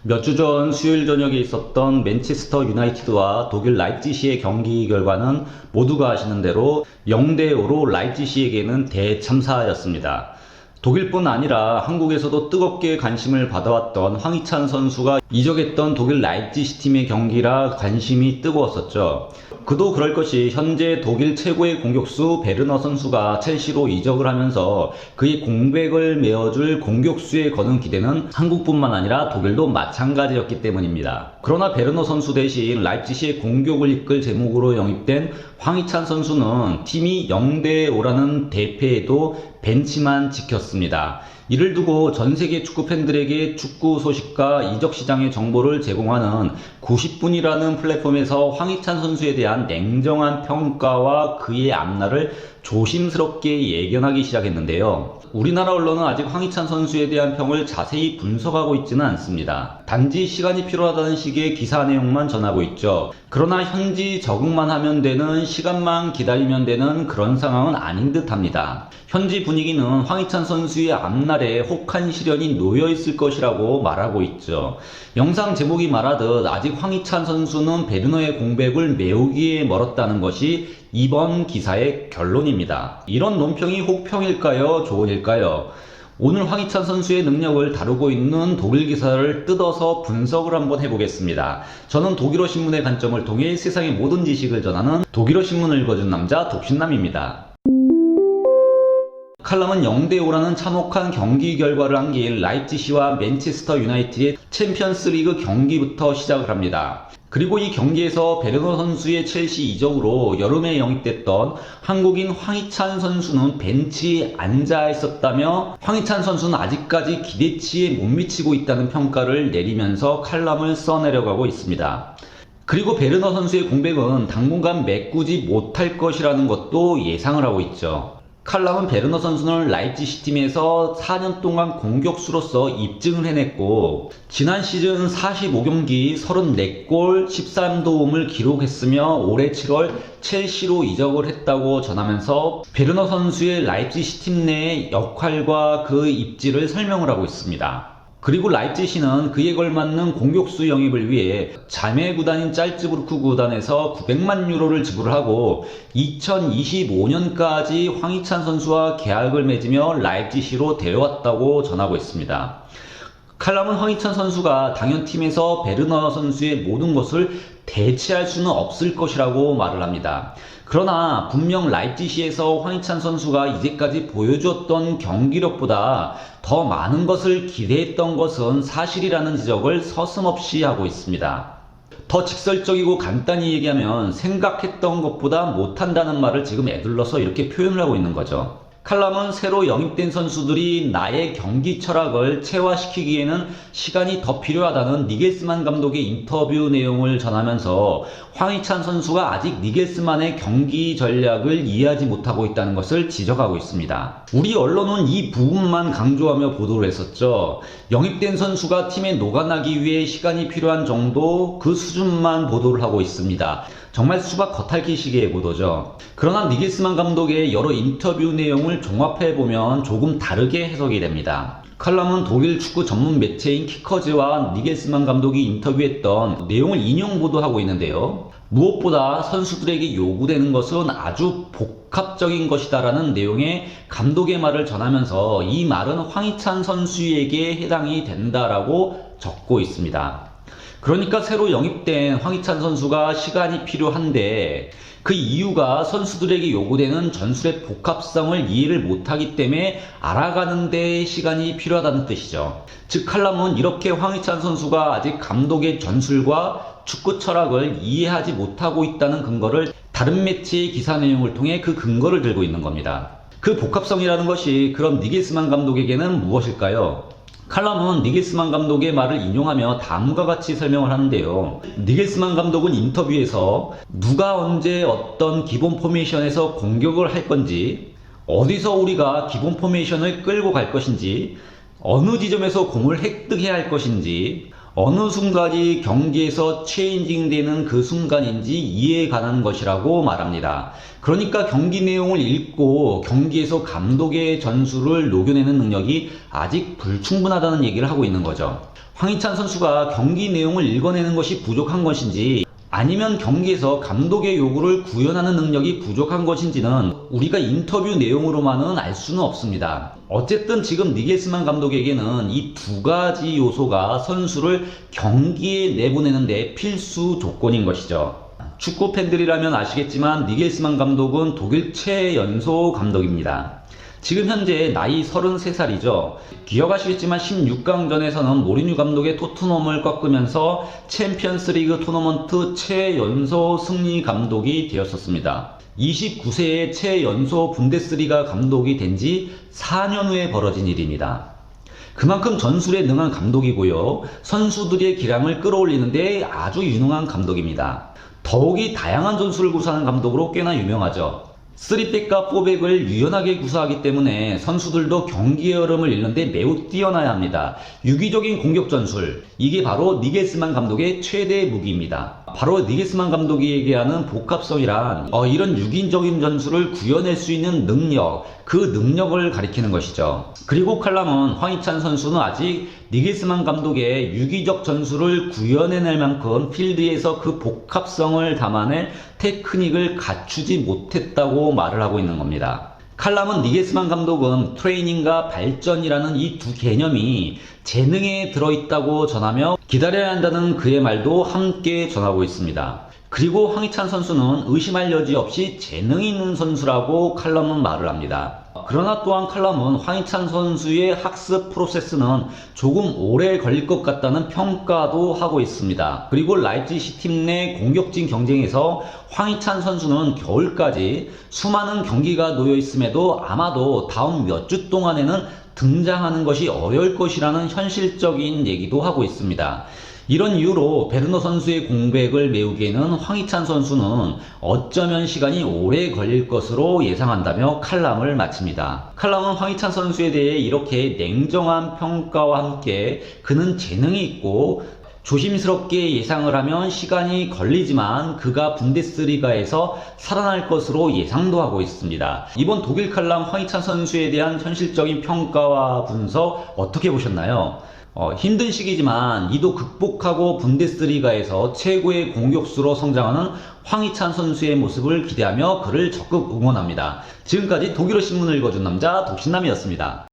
몇 주 전 수요일 저녁에 있었던 맨체스터 유나이티드와 독일 라이프치히의 경기 결과는 모두가 아시는 대로 0대5로 라이프치히에게는 대참사였습니다. 독일뿐 아니라 한국에서도 뜨겁게 관심을 받아왔던 황희찬 선수가 이적했던 독일 라이프치히 팀의 경기라 관심이 뜨거웠었죠. 그도 그럴 것이 현재 독일 최고의 공격수 베르너 선수가 첼시로 이적을 하면서 그의 공백을 메워줄 공격수에 거는 기대는 한국뿐만 아니라 독일도 마찬가지였기 때문입니다. 그러나 베르너 선수 대신 라이프치히의 공격을 이끌 제목으로 영입된 황희찬 선수는 팀이 0대5라는 대패에도 벤치만 지켰습니다. 이를 두고 전세계 축구 팬들에게 축구 소식과 이적 시장의 정보를 제공하는 90분이라는 플랫폼에서 황희찬 선수에 대한 냉정한 평가와 그의 앞날을 조심스럽게 예견하기 시작했는데요. 우리나라 언론은 아직 황희찬 선수에 대한 평을 자세히 분석하고 있지는 않습니다. 단지 시간이 필요하다는 식의 기사 내용만 전하고 있죠. 그러나 현지 적응만 하면 되는, 시간만 기다리면 되는 그런 상황은 아닌 듯 합니다. 현지 분위기는 황희찬 선수의 앞날에 혹한 시련이 놓여있을 것이라고 말하고 있죠. 영상 제목이 말하듯 아직 황희찬 선수는 베르너의 공백을 메우기에 멀었다는 것이 이번 기사의 결론입니다. 이런 논평이 혹평일까요? 조언일까요? 오늘 황희찬 선수의 능력을 다루고 있는 독일 기사를 뜯어서 분석을 한번 해보겠습니다. 저는 독일어 신문의 관점을 통해 세상의 모든 지식을 전하는 독일어 신문을 읽어준 남자 독신남입니다. 칼럼은 0대5라는 참혹한 경기 결과를 안긴 라이프치히와 맨체스터 유나이티드의 챔피언스 리그 경기부터 시작을 합니다. 그리고 이 경기에서 베르너 선수의 첼시 이적으로 여름에 영입됐던 한국인 황희찬 선수는 벤치에 앉아 있었다며 황희찬 선수는 아직까지 기대치에 못 미치고 있다는 평가를 내리면서 칼럼을 써내려가고 있습니다. 그리고 베르너 선수의 공백은 당분간 메꾸지 못할 것이라는 것도 예상을 하고 있죠. 칼럼은 베르너 선수는 라이프치히 팀에서 4년 동안 공격수로서 입증을 해냈고 지난 시즌 45경기 34골 13도움을 기록했으며 올해 7월 첼시로 이적을 했다고 전하면서 베르너 선수의 라이프치히 팀 내의 역할과 그 입지를 설명을 하고 있습니다. 그리고 라이프치히는 그에 걸맞는 공격수 영입을 위해 자매 구단인 짤츠부르크 구단에서 900만 유로를 지불하고 2025년까지 황희찬 선수와 계약을 맺으며 라이프치히로 데려왔다고 전하고 있습니다. 칼럼은 황희찬 선수가 당연 팀에서 베르너 선수의 모든 것을 대체할 수는 없을 것이라고 말을 합니다. 그러나 분명 라이프치히에서 황희찬 선수가 이제까지 보여주었던 경기력보다 더 많은 것을 기대했던 것은 사실이라는 지적을 서슴없이 하고 있습니다. 더 직설적이고 간단히 얘기하면 생각했던 것보다 못한다는 말을 지금 에둘러서 이렇게 표현을 하고 있는 거죠. 칼럼은 새로 영입된 선수들이 나의 경기 철학을 체화시키기에는 시간이 더 필요하다는 니겔스만 감독의 인터뷰 내용을 전하면서 황희찬 선수가 아직 니겔스만의 경기 전략을 이해하지 못하고 있다는 것을 지적하고 있습니다. 우리 언론은 이 부분만 강조하며 보도를 했었죠. 영입된 선수가 팀에 녹아나기 위해 시간이 필요한 정도, 그 수준만 보도를 하고 있습니다. 정말 수박 겉핥기식의 보도죠. 그러나 니겔스만 감독의 여러 인터뷰 내용을 종합해보면 조금 다르게 해석이 됩니다. 칼럼은 독일 축구 전문 매체인 키커즈와 니겔스만 감독이 인터뷰했던 내용을 인용 보도하고 있는데요. 무엇보다 선수들에게 요구되는 것은 아주 복합적인 것이다라는 내용의 감독의 말을 전하면서 이 말은 황희찬 선수에게 해당이 된다라고 적고 있습니다. 그러니까 새로 영입된 황희찬 선수가 시간이 필요한데 그 이유가 선수들에게 요구되는 전술의 복합성을 이해를 못하기 때문에 알아가는 데 시간이 필요하다는 뜻이죠. 즉 칼럼은 이렇게 황희찬 선수가 아직 감독의 전술과 축구 철학을 이해하지 못하고 있다는 근거를 다른 매체의 기사 내용을 통해 그 근거를 들고 있는 겁니다. 그 복합성이라는 것이 그럼 니겔스만 감독에게는 무엇일까요? 칼럼은 니겔스만 감독의 말을 인용하며 다음과 같이 설명을 하는데요. 니겔스만 감독은 인터뷰에서 누가 언제 어떤 기본 포메이션에서 공격을 할 건지, 어디서 우리가 기본 포메이션을 끌고 갈 것인지, 어느 지점에서 공을 획득해야 할 것인지, 어느 순간이 경기에서 체인징 되는 그 순간인지 이해에 관한 것이라고 말합니다. 그러니까 경기 내용을 읽고 경기에서 감독의 전술을 녹여내는 능력이 아직 불충분하다는 얘기를 하고 있는 거죠. 황희찬 선수가 경기 내용을 읽어내는 것이 부족한 것인지 아니면 경기에서 감독의 요구를 구현하는 능력이 부족한 것인지는 우리가 인터뷰 내용으로만은 알 수는 없습니다. 어쨌든 지금 니겔스만 감독에게는 이 두 가지 요소가 선수를 경기에 내보내는데 필수 조건인 것이죠. 축구 팬들이라면 아시겠지만 니겔스만 감독은 독일 최연소 감독입니다. 지금 현재 나이 33살이죠. 기억하시겠지만 16강전에서는 모리뉴 감독의 토트넘을 꺾으면서 챔피언스리그 토너먼트 최연소 승리 감독이 되었었습니다. 29세의 최연소 분데스리가 감독이 된 지 4년 후에 벌어진 일입니다. 그만큼 전술에 능한 감독이고요. 선수들의 기량을 끌어올리는데 아주 유능한 감독입니다. 더욱이 다양한 전술을 구사하는 감독으로 꽤나 유명하죠. 3백과 4백을 유연하게 구사하기 때문에 선수들도 경기의 흐름을 읽는데 매우 뛰어나야 합니다. 유기적인 공격 전술, 이게 바로 니겔스만 감독의 최대 무기입니다. 바로 니겔스만 감독이 얘기하는 복합성이란 이런 유기적인 전술을 구현할 수 있는 능력, 그 능력을 가리키는 것이죠. 그리고 칼럼은 황희찬 선수는 아직 니겔스만 감독의 유기적 전술을 구현해낼 만큼 필드에서 그 복합성을 담아낼 테크닉을 갖추지 못했다고 말을 하고 있는 겁니다. 칼럼은 니겔스만 감독은 트레이닝과 발전이라는 이 두 개념이 재능에 들어있다고 전하며 기다려야 한다는 그의 말도 함께 전하고 있습니다. 그리고 황희찬 선수는 의심할 여지 없이 재능이 있는 선수라고 칼럼은 말을 합니다. 그러나 또한 칼럼은 황희찬 선수의 학습 프로세스는 조금 오래 걸릴 것 같다는 평가도 하고 있습니다. 그리고 라이프치히 팀 내 공격진 경쟁에서 황희찬 선수는 겨울까지 수많은 경기가 놓여 있음에도 아마도 다음 몇 주 동안에는 등장하는 것이 어려울 것이라는 현실적인 얘기도 하고 있습니다. 이런 이유로 베르너 선수의 공백을 메우기에는 황희찬 선수는 어쩌면 시간이 오래 걸릴 것으로 예상한다며 칼럼을 마칩니다. 칼럼은 황희찬 선수에 대해 이렇게 냉정한 평가와 함께 그는 재능이 있고 조심스럽게 예상을 하면 시간이 걸리지만 그가 분데스리가에서 살아날 것으로 예상도 하고 있습니다. 이번 독일 칼럼 황희찬 선수에 대한 현실적인 평가와 분석 어떻게 보셨나요? 힘든 시기지만 이도 극복하고 분데스리가에서 최고의 공격수로 성장하는 황희찬 선수의 모습을 기대하며 그를 적극 응원합니다. 지금까지 독일어 신문을 읽어준 남자 독신남이었습니다.